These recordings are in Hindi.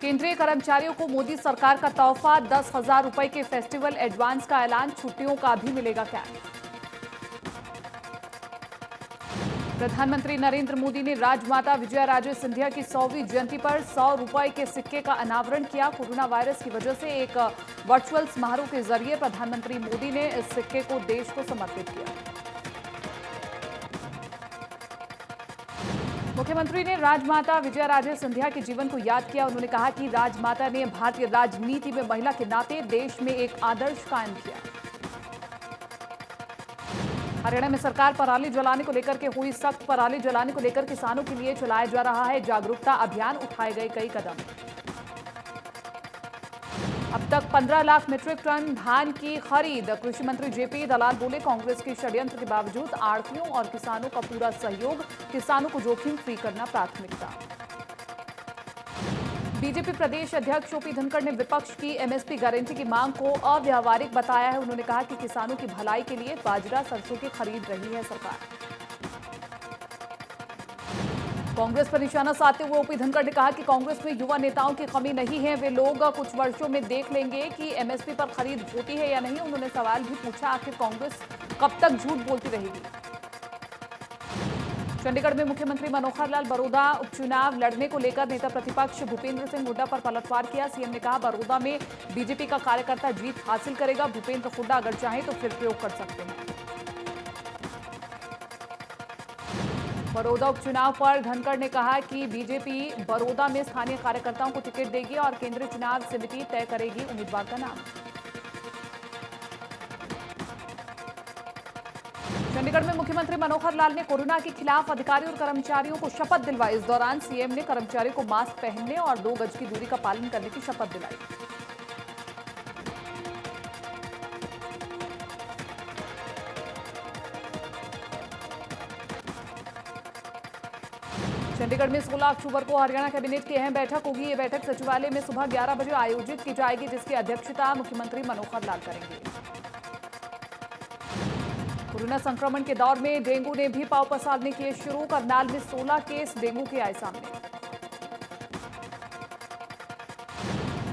केंद्रीय कर्मचारियों को मोदी सरकार का तोहफा 10,000 रुपए के फेस्टिवल एडवांस का ऐलान, छुट्टियों का भी मिलेगा कैश। प्रधानमंत्री नरेंद्र मोदी ने राजमाता विजयाराजे सिंधिया की 100वीं जयंती पर 100 रुपए के सिक्के का अनावरण किया। कोरोना वायरस की वजह से एक वर्चुअल समारोह के जरिए प्रधानमंत्री मोदी ने इस सिक्के को देश को समर्पित किया। मुख्यमंत्री ने राजमाता विजयाराजे सिंधिया के जीवन को याद किया। उन्होंने कहा कि राजमाता ने भारतीय राजनीति में महिला के नाते देश में एक आदर्श कायम किया। हरियाणा में सरकार पराली जलाने को लेकर के हुई सख्त। पराली जलाने को लेकर किसानों के लिए चलाया जा रहा है जागरूकता अभियान, उठाए गए कई कदम। अब तक 15 लाख मीट्रिक टन धान की खरीद। कृषि मंत्री जेपी दलाल बोले, कांग्रेस के षड्यंत्र के बावजूद आढ़तियों और किसानों का पूरा सहयोग, किसानों को जोखिम फ्री करना प्राथमिकता। बीजेपी प्रदेश अध्यक्ष ओपी धनखड़ ने विपक्ष की एमएसपी गारंटी की मांग को अव्यावहारिक बताया है। उन्होंने कहा कि किसानों की भलाई के लिए बाजरा, सरसों की खरीद रही है सरकार। कांग्रेस पर निशाना साधते हुए ओपी धनखड़ ने कहा कि कांग्रेस में युवा नेताओं की कमी नहीं है, वे लोग कुछ वर्षों में देख लेंगे कि एमएसपी पर खरीद होती है या नहीं। उन्होंने सवाल भी पूछा, आखिर कांग्रेस कब तक झूठ बोलती रहेगी। चंडीगढ़ में मुख्यमंत्री मनोहर लाल बरोदा उपचुनाव लड़ने को लेकर नेता प्रतिपक्ष भूपेंद्र सिंह हुड्डा पर पलटवार किया। सीएम ने कहा, बरोदा में बीजेपी का कार्यकर्ता जीत हासिल करेगा। भूपेंद्र हुड्डा अगर चाहे तो फिर प्रयोग कर सकते हैं। बरोदा उपचुनाव पर धनखड़ ने कहा कि बीजेपी बरोदा में स्थानीय कार्यकर्ताओं को टिकट देगी और केंद्रीय चुनाव समिति तय करेगी उम्मीदवार का नाम। चंडीगढ़ में मुख्यमंत्री मनोहर लाल ने कोरोना के खिलाफ अधिकारियों और कर्मचारियों को शपथ दिलवाई। इस दौरान सीएम ने कर्मचारियों को मास्क पहनने और 2 गज की दूरी का पालन करने की शपथ दिलाई। चंडीगढ़ में 16 अक्टूबर को हरियाणा कैबिनेट की अहम बैठक होगी। ये बैठक सचिवालय में सुबह 11 बजे आयोजित की जाएगी, जिसकी अध्यक्षता मुख्यमंत्री मनोहर लाल करेंगे। कोरोना संक्रमण के दौर में डेंगू ने भी पांव पसारने किए शुरू। करनाल में 16 केस डेंगू के आए सामने।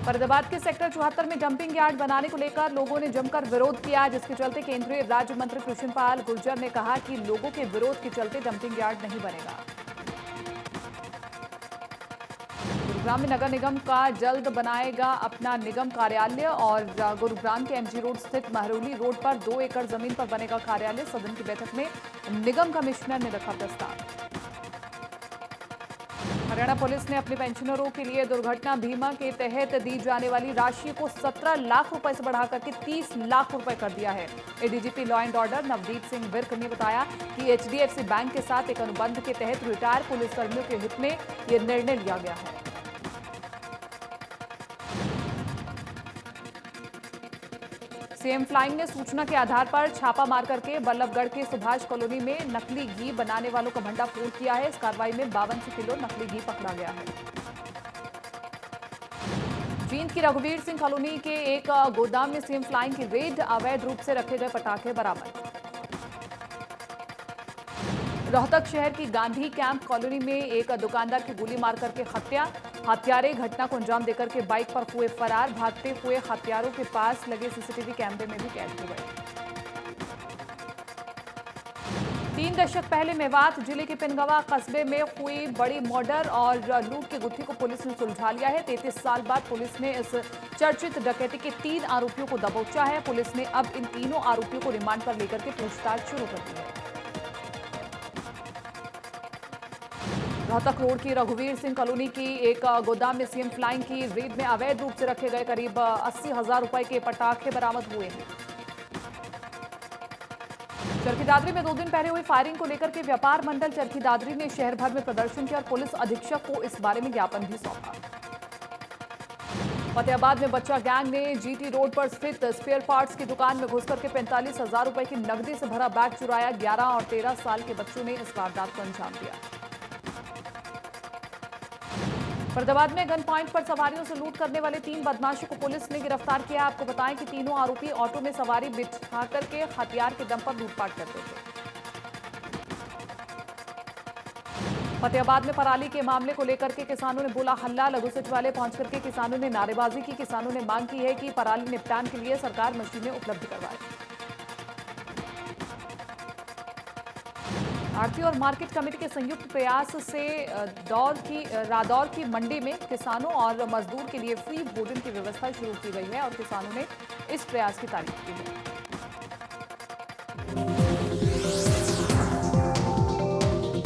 फरीदाबाद के सेक्टर 74 में डंपिंग यार्ड बनाने को लेकर लोगों ने जमकर विरोध किया, जिसके चलते केंद्रीय राज्य मंत्री कृष्णपाल गुर्जर ने कहा कि लोगों के विरोध के चलते डंपिंग यार्ड नहीं बनेगा। गुरुग्राम में नगर निगम का जल्द बनाएगा अपना निगम कार्यालय और गुरुग्राम के एमजी रोड स्थित महरौली रोड पर 2 एकड़ जमीन पर बनेगा कार्यालय। सदन की बैठक में निगम कमिश्नर ने रखा प्रस्ताव। हरियाणा पुलिस ने अपने पेंशनरों के लिए दुर्घटना बीमा के तहत दी जाने वाली राशि को 17 लाख रुपए से बढ़ाकर के 30 लाख रुपए कर दिया है। ADGP law and order Navdeep Singh Virk ने बताया कि एचडीएफसी बैंक के साथ एक अनुबंध के तहत रिटायर पुलिसकर्मियों के हित में यह निर्णय लिया गया है। सीएम फ्लाइंग ने सूचना के आधार पर छापा मार करके बल्लभगढ़ के सुभाष कॉलोनी में नकली घी बनाने वालों का भंडाफोड़ किया है। इस कार्रवाई में 52 किलो नकली घी पकड़ा गया है। जींद की रघुवीर सिंह कॉलोनी के एक गोदाम में सीएम फ्लाइंग की रेड, अवैध रूप से रखे गए पटाखे बरामद। रोहतक शहर की गांधी कैंप कॉलोनी में एक दुकानदार की गोली मार करके हत्या। हत्यारे घटना को अंजाम देकर के बाइक पर हुए फरार। भागते हुए हत्यारों के पास लगे सीसीटीवी कैमरे में भी कैद हो गए। 3 दशक पहले मेवात जिले के पिनगवा कस्बे में हुई बड़ी मर्डर और लूट की गुत्थी को पुलिस ने सुलझा लिया है। 33 साल बाद पुलिस ने इस चर्चित डकैती के 3 आरोपियों को दबोचा है। पुलिस ने अब इन तीनों आरोपियों को रिमांड पर लेकर के पूछताछ शुरू कर दी है। रोहतक रोड की रघुवीर सिंह कॉलोनी की एक गोदाम में सीएम फ्लाइंग की रेड में अवैध रूप से रखे गए करीब 80,000 रुपए के पटाखे बरामद हुए हैं। चरखी दादरी में 2 दिन पहले हुई फायरिंग को लेकर के व्यापार मंडल चरखी दादरी ने शहर भर में प्रदर्शन किया और पुलिस अधीक्षक को इस बारे में ज्ञापन भी सौंपा। फतेहाबाद में बच्चा गैंग ने जीटी रोड पर स्थित स्पेयर पार्ट्स की दुकान में घुसकर के 45,000 रुपए की नकदी से भरा बैग चुराया। 11 और 13 साल के बच्चों ने इस वारदात को अंजाम दिया। फरीदाबाद में गन पॉइंट पर सवारियों से लूट करने वाले 3 बदमाशों को पुलिस ने गिरफ्तार किया। आपको बताएं कि तीनों आरोपी ऑटो में सवारी बिठा करके हथियार के दम पर लूटपाट करते थे। फतेहाबाद में पराली के मामले को लेकर के किसानों ने बोला हल्ला। लघु सचिवालय पहुंच करके किसानों ने नारेबाजी की। किसानों ने मांग की है कि पराली निपटान के लिए सरकार मशीनें उपलब्ध करवाए। आढ़ती और मार्केट कमेटी के संयुक्त प्रयास से रादौर की मंडी में किसानों और मजदूर के लिए फ्री भोजन की व्यवस्था शुरू की गई है और किसानों ने इस प्रयास की तारीफ की है।